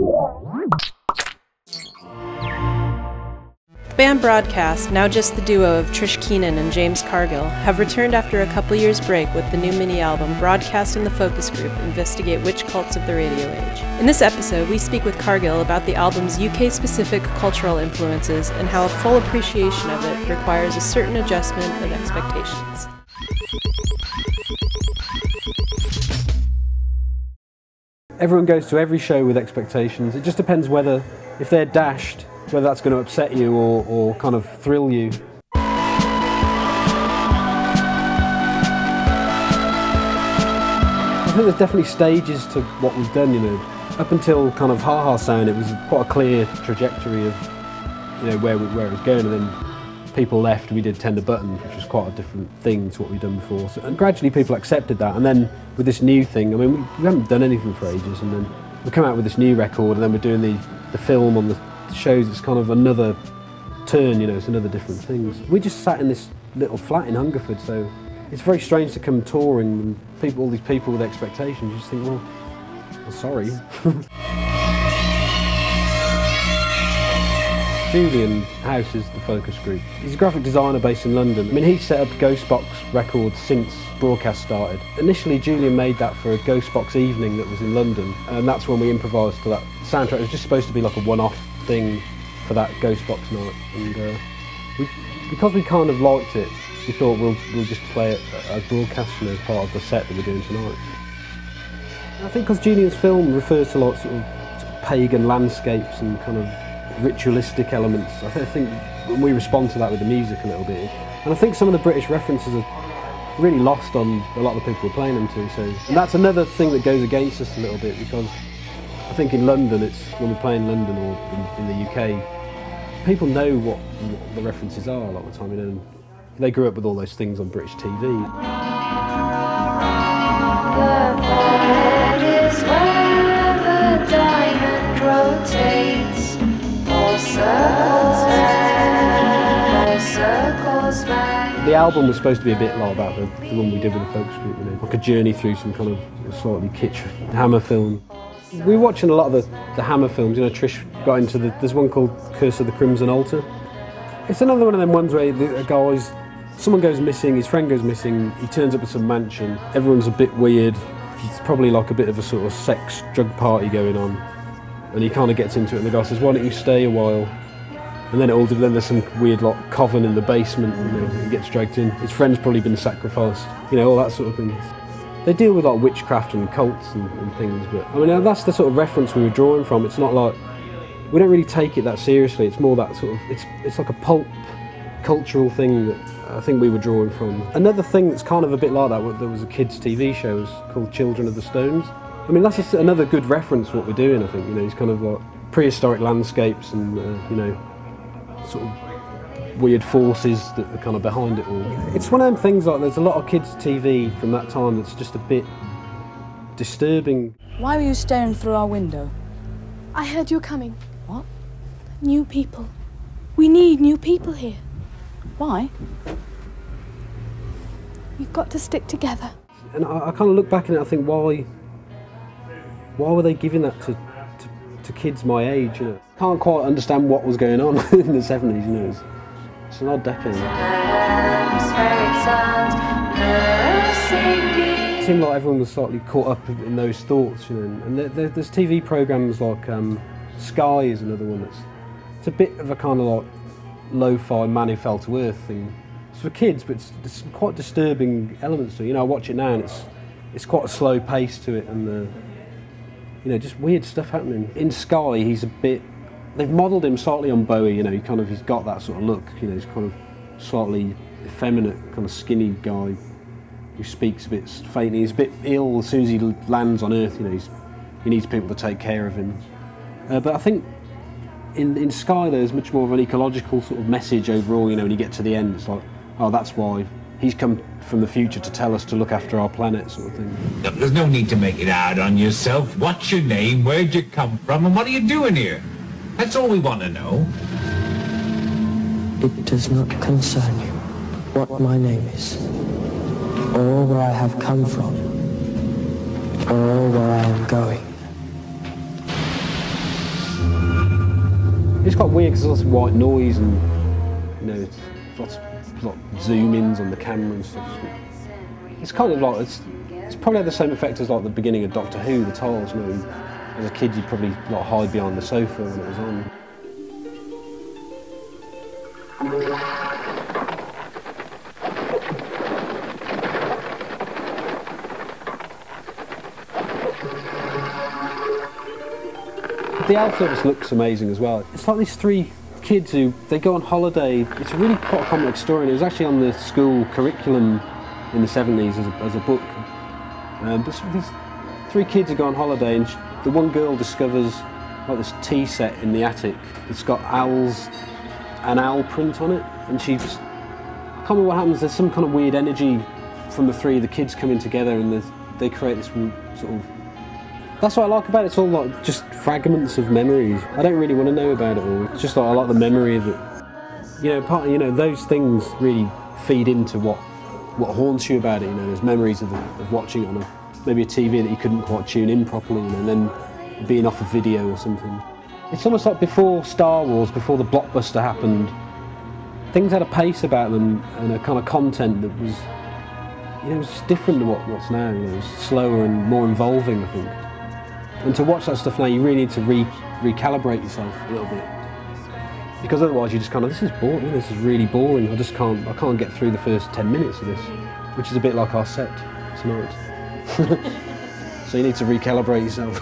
The band Broadcast, now just the duo of Trish Keenan and James Cargill, have returned after a couple years' break with the new mini-album Broadcast and the Focus Group investigate witch cults of the radio age. In this episode, we speak with Cargill about the album's UK-specific cultural influences and how a full appreciation of it requires a certain adjustment of expectations. Everyone goes to every show with expectations. It just depends whether, if they're dashed, whether that's going to upset you or kind of thrill you. I think there's definitely stages to what we've done, you know. Up until kind of Ha Ha Sound, it was quite a clear trajectory of, you know, where it was going, and then people left, we did Tender Buttons, which was quite a different thing to what we'd done before. So, and gradually people accepted that, and then with this new thing, I mean, we haven't done anything for ages, and then we come out with this new record, and then we're doing the film on the shows. It's kind of another turn, you know, it's another different things. We just sat in this little flat in Hungerford, so it's very strange to come touring and all these people with expectations. You just think, well sorry. Julian House is the focus group. He's a graphic designer based in London. I mean, he's set up Ghostbox Records since Broadcast started. Initially, Julian made that for a Ghostbox evening that was in London, and that's when we improvised to that soundtrack. It was just supposed to be like a one-off thing for that Ghostbox night, and because we kind of liked it, we thought we'll just play it as Broadcast, you know, as part of the set that we're doing tonight. And I think because Julian's film refers to like sort of pagan landscapes and kind of ritualistic elements, I think we respond to that with the music a little bit, and I think some of the British references are really lost on a lot of the people we're playing them to. So, and that's another thing that goes against us a little bit, because I think in London, when we play in London or in the UK, people know what the references are a lot of the time. You know, they grew up with all those things on British TV. The forehead is where the diamond rotates. All circles back. The album was supposed to be a bit like that, the one we did with the focus group, you know, like a journey through some kind of slightly kitsch Hammer film. We were watching a lot of the Hammer films, you know. Trish got into there's one called Curse of the Crimson Altar. It's another one of them ones where someone goes missing, his friend goes missing, he turns up at some mansion, everyone's a bit weird, it's probably like a bit of a sort of sex, drug party going on, and he kind of gets into it, and the guy says, why don't you stay a while? And then then there's some weird like coven in the basement, and you know, he gets dragged in, his friend's probably been sacrificed, you know, all that sort of thing. They deal with like witchcraft and cults and things, but I mean, that's the sort of reference we were drawing from. It's not like, we don't really take it that seriously, it's more that sort of, it's like a pulp cultural thing that I think we were drawing from. Another thing that's kind of a bit like that, there was a kids' TV show called Children of the Stones. I mean, that's just another good reference to what we're doing, I think, you know, it's kind of like prehistoric landscapes and, you know, sort of weird forces that are kind of behind it all. It's one of them things, like there's a lot of kids' TV from that time that's just a bit disturbing. Why were you staring through our window? I heard you were coming. What? New people. We need new people here. Why? We've got to stick together. And I kind of look back at it, I think, why were they giving that to kids my age, you know? Can't quite understand what was going on in the 70s, you know. It's an odd decade. It seemed like everyone was slightly caught up in those thoughts, you know. And there's TV programmes like Sky is another one it's a bit of a kind of like lo-fi Man Who Fell to Earth thing. It's for kids, but there's quite disturbing elements to it. You know, I watch it now and it's quite a slow pace to it, and you know, just weird stuff happening. In Sky, he's a bit, they've modelled him slightly on Bowie, you know, he's got that sort of look, you know, he's kind of slightly effeminate, kind of skinny guy who speaks a bit faintly. He's a bit ill as soon as he lands on Earth, you know, he needs people to take care of him. But I think in Sky there's much more of an ecological sort of message overall, you know, when you get to the end, it's like, oh, that's why he's come from the future to tell us to look after our planet, sort of thing. There's no need to make it hard on yourself. What's your name, where'd you come from, and what are you doing here? That's all we want to know. It does not concern you what my name is, or where I have come from, or where I am going. It's quite weird because there's lots of white noise and, you know, lots of zoom-ins on the camera and stuff. It's kind of like, it's probably had the same effect as like the beginning of Doctor Who, the tiles, you know. As a kid you'd probably like hide behind the sofa when it was on. The Alpha just looks amazing as well. It's like these three kids who, they go on holiday. It's really quite a complex story, and it was actually on the school curriculum in the 70s as a book. But these three kids who go on holiday, and the one girl discovers like this tea set in the attic. It's got an owl print on it, and I can't remember what happens. There's some kind of weird energy from the three of the kids coming together, and they create this sort of. That's what I like about it. It's all like just fragments of memories. I don't really want to know about it all. It's just like I like the memory of it. You know, those things really feed into what haunts you about it. You know, there's memories of watching it on maybe a TV that you couldn't quite tune in properly, and then being off a video or something. It's almost like before Star Wars, before the blockbuster happened, things had a pace about them and a kind of content that was, you know, it was just different to what's now. You know, it was slower and more involving, I think. And to watch that stuff now, you really need to recalibrate yourself a little bit, because otherwise you just kind of, this is boring. This is really boring. I can't get through the first 10 minutes of this, which is a bit like our set tonight. So you need to recalibrate yourself.